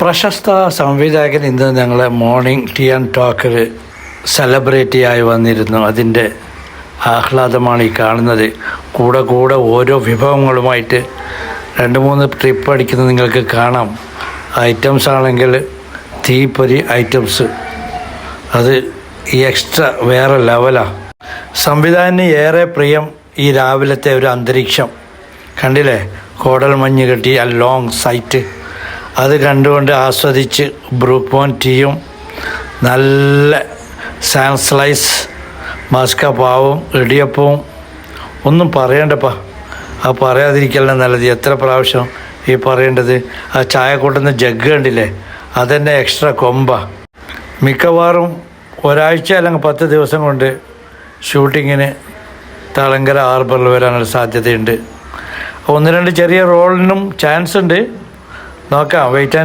പ്രശസ്ത സംവിധായകൻ ഇന്ന് ഞങ്ങളെ മോർണിംഗ് ടീ ആൻഡ് ടോക്കിൽ സെലിബ്രിറ്റിയായി വന്നിരുന്നു. അതിൻ്റെ ആഹ്ലാദമാണ് ഈ കാണുന്നത്. കൂടെ ഓരോ വിഭവങ്ങളുമായിട്ട് 2-3 ട്രിപ്പ് അടിക്കുന്നത് നിങ്ങൾക്ക് കാണാം. ഐറ്റംസ് ആണെങ്കിൽ തീപ്പൊരി ഐറ്റംസ്, അത് ഈ എക്സ്ട്രാ വേറെ ലെവലാണ്. സംവിധായകന് ഏറെ പ്രിയം ഈ രാവിലത്തെ ഒരു അന്തരീക്ഷം കണ്ടില്ലേ, കോടൽ മഞ്ഞ് കെട്ടി ആ ലോങ് സൈറ്റ്, അത് കണ്ടുകൊണ്ട് ആസ്വദിച്ച് ബ്രൂക്ക് ബോണ്ട് ടീയും നല്ല സാൻസ്ലൈസ് മസ്കപ്പാവും ഇടിയപ്പവും ഒന്നും പറയണ്ടപ്പാ. ആ പറയാതിരിക്കല്ല നല്ലത്. എത്ര പ്രാവശ്യം ഈ പറയേണ്ടത്. ആ ചായ കൂട്ടുന്ന ജഗ് കണ്ടില്ലേ, അതെന്നെ എക്സ്ട്രാ കൊമ്പ. മിക്കവാറും ഒരാഴ്ച അല്ലെങ്കിൽ 10 ദിവസം കൊണ്ട് ഷൂട്ടിങ്ങിന് തളങ്കര ഹാർബറിൽ വരാനുള്ള സാധ്യതയുണ്ട്. 1-2 ചെറിയ റോളിനും ചാൻസ് ഉണ്ട്. നോക്കാം, വെയിറ്റ് ആൻഡ്